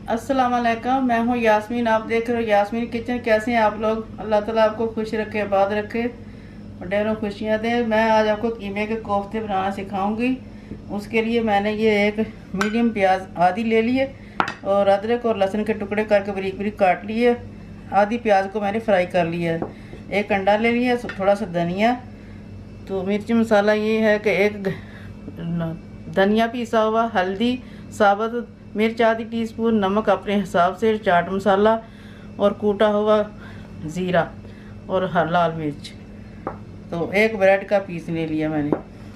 अस्सलाम वालेकुम, मैं हूँ यास्मीन। आप देख रहे हो यास्मीन किचन। कैसे हैं आप लोग? अल्लाह ताला आपको खुश रखे, आबाद रखे और ढेरों खुशियाँ दे। मैं आज आपको कीमे के कोफ्ते बनाना सिखाऊंगी। उसके लिए मैंने ये एक मीडियम प्याज आधी ले लिए और अदरक और लहसुन के टुकड़े करके बारीक बारीक काट लिए। आधी प्याज को मैंने फ्राई कर लिया है। एक अंडा ले लिया, थोड़ा सा धनिया। तो मिर्च मसाला ये है कि एक धनिया पीसा हुआ, हल्दी, साबुत मिर्च आधी टीस्पून, नमक अपने हिसाब से, चाट मसाला और कूटा हुआ ज़ीरा और लाल मिर्च। तो एक ब्रेड का पीस ले लिया मैंने।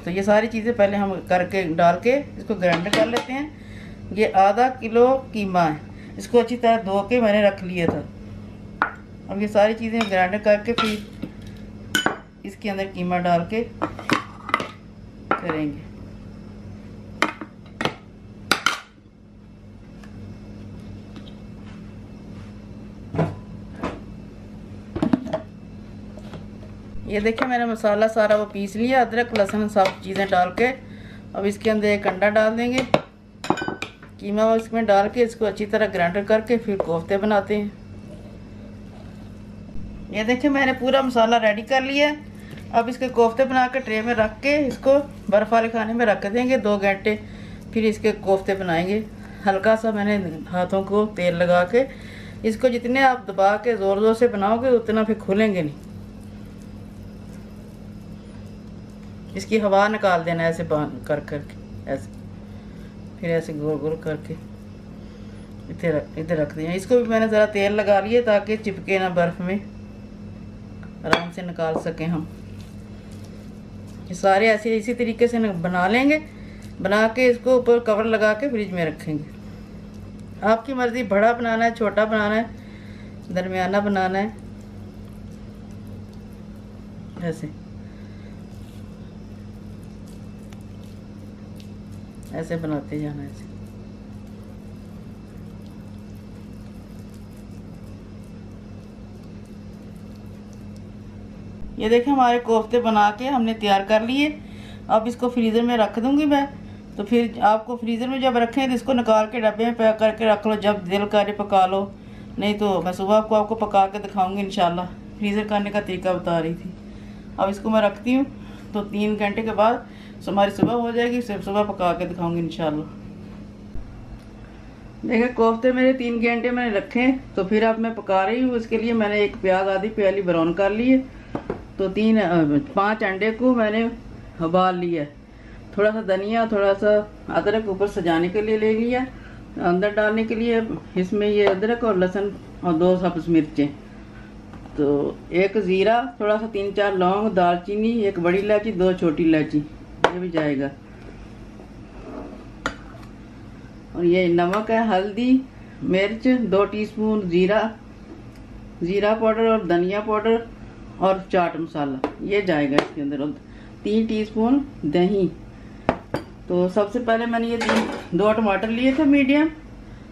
तो ये सारी चीज़ें पहले हम करके डाल के इसको ग्राइंड कर लेते हैं। ये आधा किलो कीमा है, इसको अच्छी तरह धो के मैंने रख लिया था। अब ये सारी चीज़ें ग्राइंड करके फिर इसके अंदर कीमा डाल के करेंगे। ये देखिए मैंने मसाला सारा वो पीस लिया, अदरक लहसुन सब चीज़ें डाल के। अब इसके अंदर एक अंडा डाल देंगे, कीमा इसमें डाल के इसको अच्छी तरह ग्राइंड करके फिर कोफ्ते बनाते हैं। ये देखिए मैंने पूरा मसाला रेडी कर लिया। अब इसके कोफ्ते बना के ट्रे में रख के इसको बर्फ़ वाले खाने में रख देंगे 2 घंटे। फिर इसके कोफ्ते बनाएंगे। हल्का सा मैंने हाथों को तेल लगा के इसको जितने आप दबा के ज़ोर ज़ोर से बनाओगे उतना फिर खुलेंगे नहीं। इसकी हवा निकाल देना ऐसे बांध कर करके, ऐसे फिर ऐसे गोल गोल करके इधर रख दिया। इसको भी मैंने ज़रा तेल लगा लिया ताकि चिपके ना बर्फ़ में, आराम से निकाल सकें हम। ये सारे ऐसे इसी तरीके से बना लेंगे। बना के इसको ऊपर कवर लगा के फ्रिज में रखेंगे। आपकी मर्ज़ी, बड़ा बनाना है, छोटा बनाना है, दरमियाना बनाना है। ऐसे बनाते जाना ऐसे। ये देखें हमारे कोफ्ते बना के हमने तैयार कर लिए। अब इसको फ्रीज़र में रख दूंगी मैं। तो फिर आपको फ्रीज़र में जब रखें तो इसको निकाल के डब्बे में पैक करके रख लो, जब दिल करे पका लो। नहीं तो मैं सुबह आपको पका के दिखाऊंगी इंशाल्लाह। फ्रीज़र करने का तरीका बता रही थी। अब इसको मैं रखती हूँ, तो 3 घंटे के बाद हमारी सुबह हो जाएगी। सिर्फ सुबह पका के दिखाऊंगी इंशाल्लाह। देखिए कोफ्ते मेरे 3 घंटे मैंने रखे। तो फिर अब मैं पका रही हूँ। इसके लिए मैंने एक प्याज आधी प्याली ब्राउन कर ली है। तो 5 अंडे को मैंने उबाल लिया। थोड़ा सा धनिया, थोड़ा सा अदरक ऊपर सजाने के लिए ले लिया। अंदर डालने के लिए इसमें ये अदरक और लहसुन और 2 सब्ज़ मिर्चें। तो एक ज़ीरा, थोड़ा सा 3-4 लौंग, दालचीनी, एक बड़ी इलायची, 2 छोटी इलायची, ये भी जाएगा। और ये नमक है, हल्दी, मिर्च, 2 टीस्पून ज़ीरा पाउडर और धनिया पाउडर और चाट मसाला, ये जाएगा इसके अंदर। और 3 टीस्पून दही। तो सबसे पहले मैंने ये 2 टमाटर लिए थे मीडियम,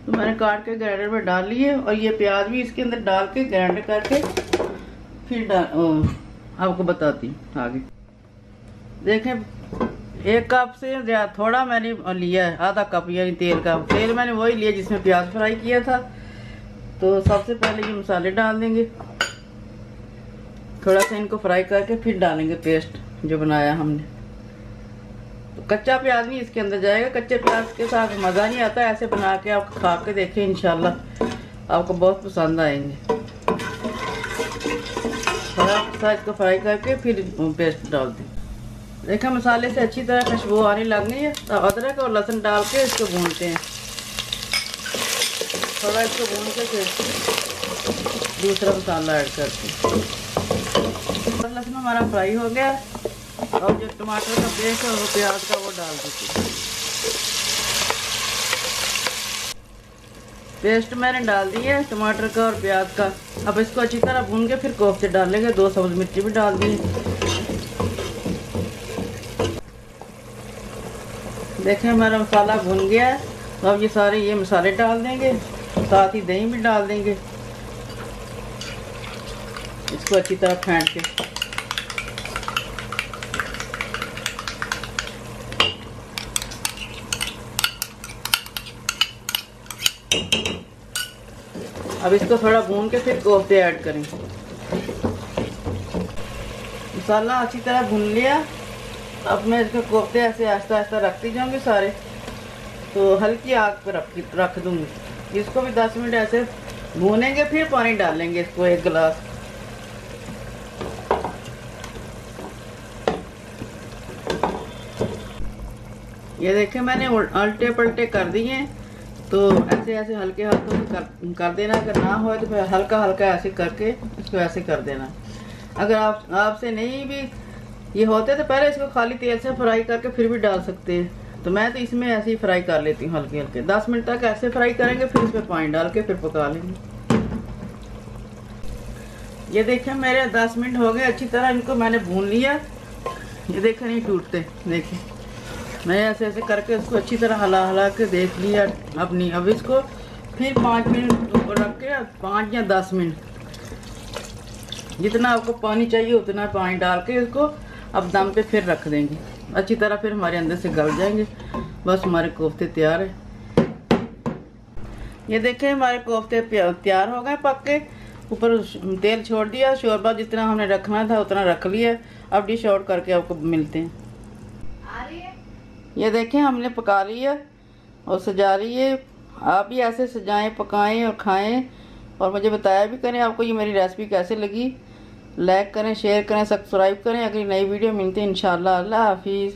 तो मैंने काट के ग्राइंडर में डाल लिए। और ये प्याज भी इसके अंदर डाल के ग्राइंड करके फिर आपको बताती हूँ आगे। देखें 1 कप से थोड़ा मैंने लिया है, आधा कप यानी तेल का। तेल मैंने वही लिया जिसमें प्याज फ्राई किया था। तो सबसे पहले ये मसाले डाल देंगे, थोड़ा सा इनको फ्राई करके फिर डालेंगे पेस्ट जो बनाया हमने। तो कच्चा प्याज नहीं इसके अंदर जाएगा। कच्चे प्याज के साथ मज़ा नहीं आता। ऐसे बना के आप खा के देखें, इंशाल्लाह आपको बहुत पसंद आएंगे। थोड़ा सा इसको फ्राई करके फिर पेस्ट डाल दें। देखा मसाले से अच्छी तरह खुशबू आने लग गई है। तो अदरक और लहसुन डाल के इसको भूनते हैं। थोड़ा इसको भून के फिर दूसरा मसाला ऐड करते हैं। लहसुन हमारा फ्राई हो गया। और जो टमाटर का पेस्ट है वो प्याज का वो डाल देते हैं। पेस्ट मैंने डाल दिया है टमाटर का और प्याज का। अब इसको अच्छी तरह भून के फिर कोफ्ते डालेंगे। 2 सब्ज़ मिर्ची भी डाल दी। देखें हमारा मसाला भुन गया है। तो अब ये सारे ये मसाले डाल देंगे, साथ ही दही भी डाल देंगे। इसको अच्छी तरह फेंट के अब इसको थोड़ा भून के फिर कोफ्ते ऐड करें। मसाला अच्छी तरह भून लिया। अब मैं इसके कोफ्ते ऐसे आहिस्ता आहिस्ता रखती जाऊंगी सारे, तो हल्की आग पर रख दूंगी। इसको भी 10 मिनट ऐसे भूनेंगे, फिर पानी डालेंगे इसको 1 गिलास। ये देखें मैंने उल्टे पलटे कर दिए, तो ऐसे ऐसे हल्के हाथों से कर देना। अगर ना हो तो फिर हल्का हल्का ऐसे करके इसको ऐसे कर देना। अगर आपसे नहीं भी ये होते तो पहले इसको खाली तेल से फ्राई करके फिर भी डाल सकते हैं। तो मैं तो इसमें ऐसे ही फ्राई कर लेती हूँ हल्के हल्के। 10 मिनट तक ऐसे फ्राई करेंगे, फिर इसमें पानी डाल के फिर पका लेंगे। ये देखें मेरे 10 मिनट हो गए, अच्छी तरह इनको मैंने भून लिया। ये देखें नहीं टूटते, देखिए मैं ऐसे ऐसे करके इसको अच्छी तरह हला हला के देख लिया। अब नहीं, अब इसको फिर 5 मिनट ऊपर रख के 5 या 10 मिनट जितना आपको पानी चाहिए उतना पानी डाल के इसको अब दम पे फिर रख देंगे। अच्छी तरह फिर हमारे अंदर से गल जाएंगे। बस हमारे कोफ्ते तैयार है। ये देखें हमारे कोफ्ते तैयार हो गए पक के। ऊपर तेल छोड़ दिया, शोरबा जितना हमने रखना था उतना रख लिया। अब डिश आउट करके आपको मिलते हैं। ये देखें हमने पका लिया और सजा लिए। आप भी ऐसे सजाएं, पकाएं और खाएं, और मुझे बताया भी करें आपको ये मेरी रेसिपी कैसे लगी। लाइक करें, शेयर करें, सब्सक्राइब करें। अगली नई वीडियो मिलते हैं इंशाल्लाह। अल्लाह हाफिज़।